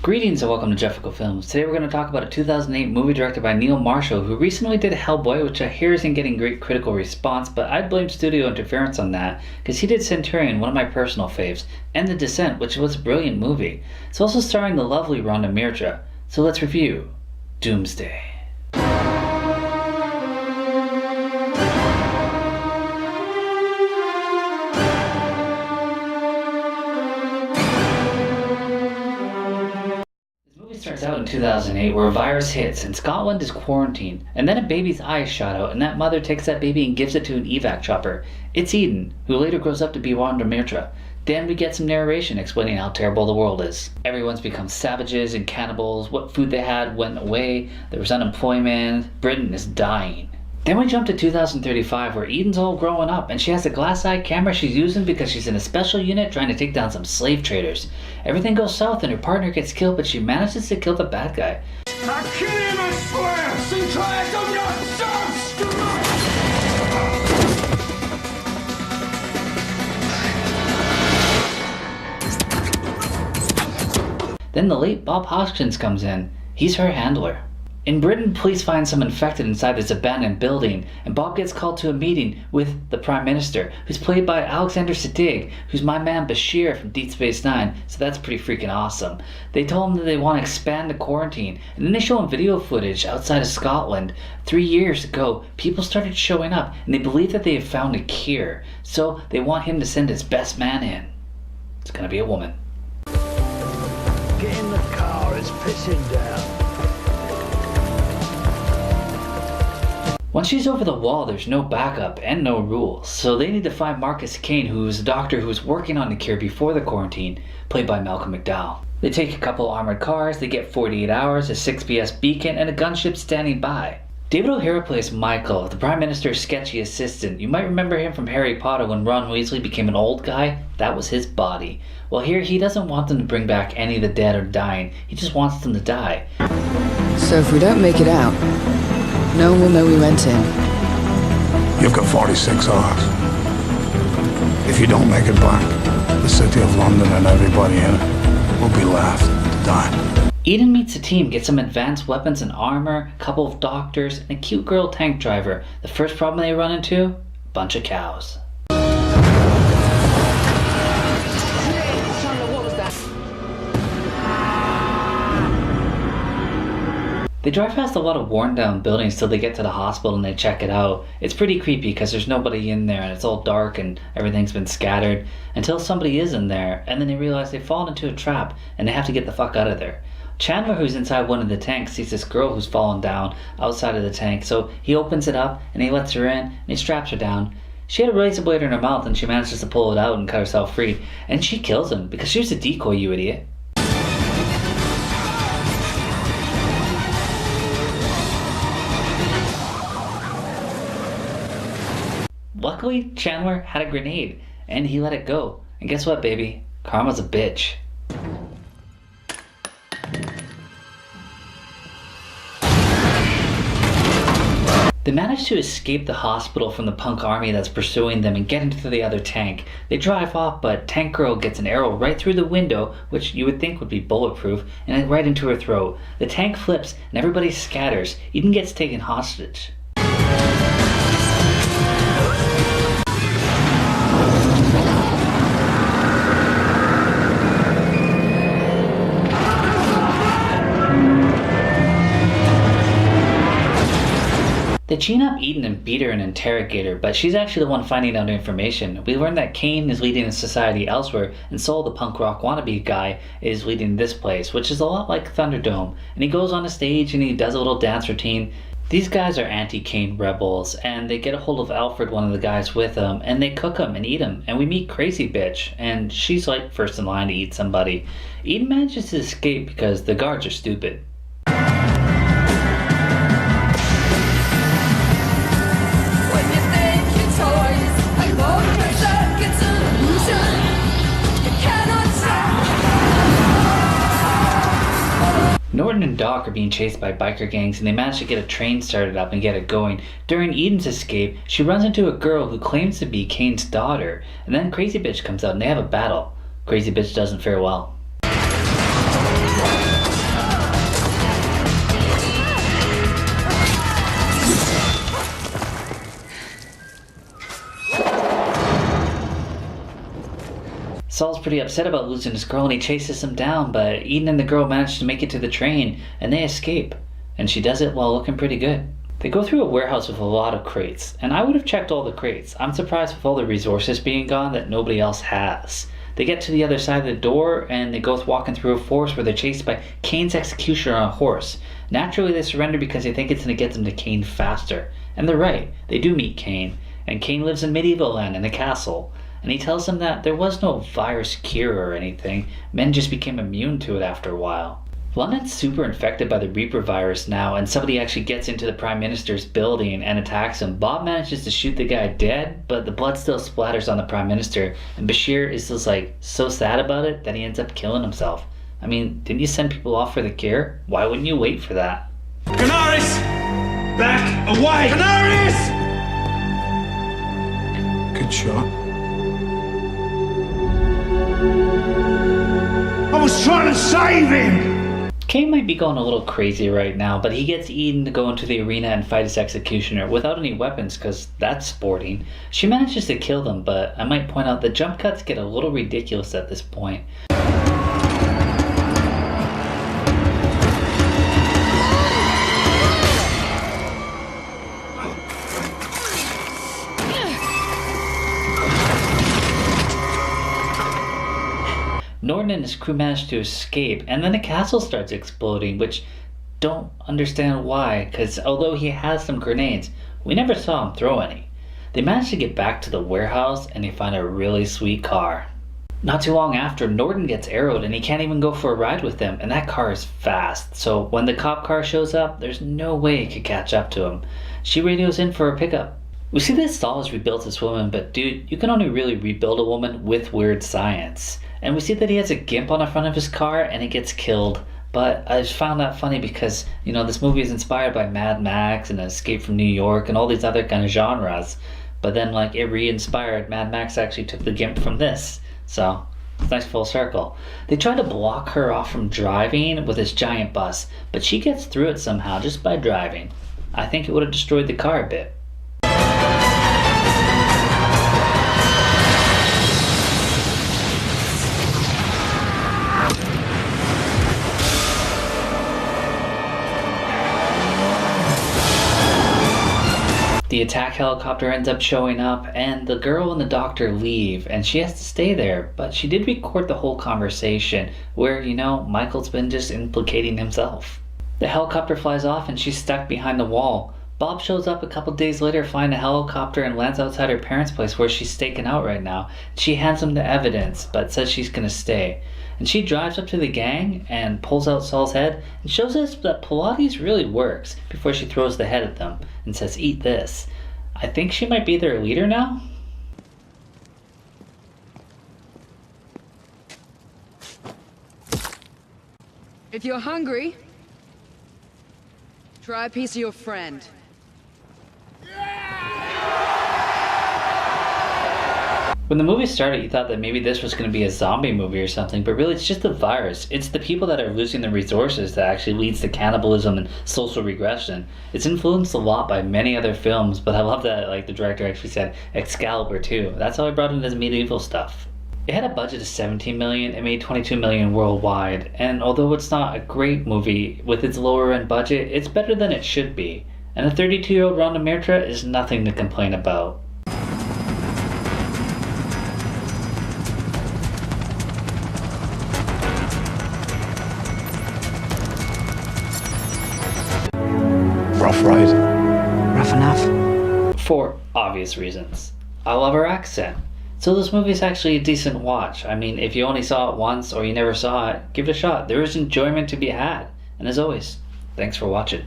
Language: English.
Greetings and welcome to Jefficho Films. Today we're going to talk about a 2008 movie directed by Neil Marshall, who recently did Hellboy, which I hear isn't getting great critical response, but I'd blame studio interference on that, because he did Centurion, one of my personal faves, and The Descent, which was a brilliant movie. It's also starring the lovely Rhona Mitra. So let's review Doomsday. Starts out in 2008 where a virus hits and Scotland is quarantined, and then a baby's eyes shot out and that mother takes that baby and gives it to an evac chopper. It's Eden, who later grows up to be Rhona Mitra. Then we get some narration explaining how terrible the world is. Everyone's become savages and cannibals, what food they had went away, there was unemployment, Britain is dying. Then we jump to 2035 where Eden's all growing up and she has a glass-eye camera she's using because she's in a special unit trying to take down some slave traders. Everything goes south and her partner gets killed, but she manages to kill the bad guy. I kill him, I swear! Sinclair, do not stop! Then the late Bob Hoskins comes in. He's her handler. In Britain, police find some infected inside this abandoned building, and Bob gets called to a meeting with the Prime Minister, who's played by Alexander Siddig, who's my man Bashir from Deep Space Nine, so that's pretty freaking awesome. They told him that they want to expand the quarantine, and then they show him video footage outside of Scotland. 3 years ago, people started showing up, and they believe that they have found a cure, so they want him to send his best man in. It's gonna be a woman. Get in the car, it's pissing down. Once she's over the wall, there's no backup and no rules, so they need to find Marcus Kane, who's a doctor who was working on the cure before the quarantine, played by Malcolm McDowell. They take a couple armored cars, they get 48 hours, a 6PS beacon, and a gunship standing by. David O'Hara plays Michael, the Prime Minister's sketchy assistant. You might remember him from Harry Potter when Ron Weasley became an old guy. That was his body. Well, here he doesn't want them to bring back any of the dead or dying, he just wants them to die. So if we don't make it out, no one will know we went in. You've got 46 hours. If you don't make it back, the city of London and everybody in it will be left to die. Eden meets a team, gets some advanced weapons and armor, a couple of doctors, and a cute girl tank driver. The first problem they run into? A bunch of cows. They drive past a lot of worn down buildings till they get to the hospital and they check it out. It's pretty creepy because there's nobody in there and it's all dark and everything's been scattered until somebody is in there, and then they realize they've fallen into a trap and they have to get the fuck out of there. Chandler, who's inside one of the tanks, sees this girl who's fallen down outside of the tank, so he opens it up and he lets her in and he straps her down. She had a razor blade in her mouth and she manages to pull it out and cut herself free, and she kills him because she was a decoy, you idiot. Luckily, Chandler had a grenade, and he let it go. And guess what, baby? Karma's a bitch. They manage to escape the hospital from the punk army that's pursuing them and get into the other tank. They drive off, but Tank Girl gets an arrow right through the window, which you would think would be bulletproof, and right into her throat. The tank flips, and everybody scatters. Eden gets taken hostage. They chain up Eden and beat her and interrogate her, but she's actually the one finding out information. We learn that Kane is leading a society elsewhere, and Soul, the punk rock wannabe guy, is leading this place, which is a lot like Thunderdome. And he goes on a stage and he does a little dance routine. These guys are anti-Kane rebels, and they get a hold of Alfred, one of the guys with them, and they cook him and eat him. And we meet Crazy Bitch, and she's like first in line to eat somebody. Eden manages to escape because the guards are stupid. Norton and Doc are being chased by biker gangs, and they manage to get a train started up and get it going. During Eden's escape, she runs into a girl who claims to be Kane's daughter, and then Crazy Bitch comes out and they have a battle. Crazy Bitch doesn't fare well. Saul's pretty upset about losing his girl and he chases him down, but Eden and the girl manage to make it to the train and they escape. And she does it while looking pretty good. They go through a warehouse with a lot of crates, and I would have checked all the crates. I'm surprised with all the resources being gone that nobody else has. They get to the other side of the door and they go walking through a forest where they're chased by Kane's executioner on a horse. Naturally they surrender because they think it's going to get them to Kane faster. And they're right, they do meet Kane, and Kane lives in medieval land in a castle. And he tells them that there was no virus cure or anything, men just became immune to it after a while. London's super infected by the Reaper virus now, and somebody actually gets into the Prime Minister's building and attacks him. Bob manages to shoot the guy dead, but the blood still splatters on the Prime Minister, and Bashir is just like so sad about it that he ends up killing himself. I mean, didn't you send people off for the cure? Why wouldn't you wait for that? Canaris! Back away! Canaris! Good shot. I was trying to save him! Kane might be going a little crazy right now, but he gets Eden to go into the arena and fight his executioner without any weapons, because that's sporting. She manages to kill them, but I might point out the jump cuts get a little ridiculous at this point. Norton and his crew manage to escape, and then the castle starts exploding, which don't understand why, because although he has some grenades, we never saw him throw any. They manage to get back to the warehouse and they find a really sweet car. Not too long after, Norton gets arrowed and he can't even go for a ride with them, and that car is fast, so when the cop car shows up, there's no way it could catch up to him. She radios in for a pickup. We see that Saul has rebuilt this woman, but dude, you can only really rebuild a woman with weird science. And we see that he has a gimp on the front of his car and it gets killed. But I just found that funny because, you know, this movie is inspired by Mad Max and Escape from New York and all these other kind of genres. But then, like, it re-inspired. Mad Max actually took the gimp from this. So, it's nice full circle. They try to block her off from driving with this giant bus, but she gets through it somehow just by driving. I think it would have destroyed the car a bit. The attack helicopter ends up showing up, and the girl and the doctor leave, and she has to stay there, but she did record the whole conversation where, you know, Michael's been just implicating himself. The helicopter flies off and she's stuck behind the wall. Bob shows up a couple days later, flying a helicopter, and lands outside her parents' place where she's staking out right now. She hands him the evidence, but says she's gonna stay. And she drives up to the gang and pulls out Saul's head and shows us that Pilates really works before she throws the head at them and says, "Eat this." I think she might be their leader now? If you're hungry, try a piece of your friend. When the movie started, you thought that maybe this was going to be a zombie movie or something, but really it's just a virus. It's the people that are losing their resources that actually leads to cannibalism and social regression. It's influenced a lot by many other films, but I love that, like, the director actually said Excalibur too. That's how I brought in this medieval stuff. It had a budget of $17 million, it made $22 million worldwide, and although it's not a great movie with its lower end budget, it's better than it should be. And a 32-year-old Rhona Mitra is nothing to complain about. Rough ride. Rough enough. For obvious reasons. I love her accent. So this movie is actually a decent watch. I mean, if you only saw it once or you never saw it, give it a shot. There is enjoyment to be had. And as always, thanks for watching.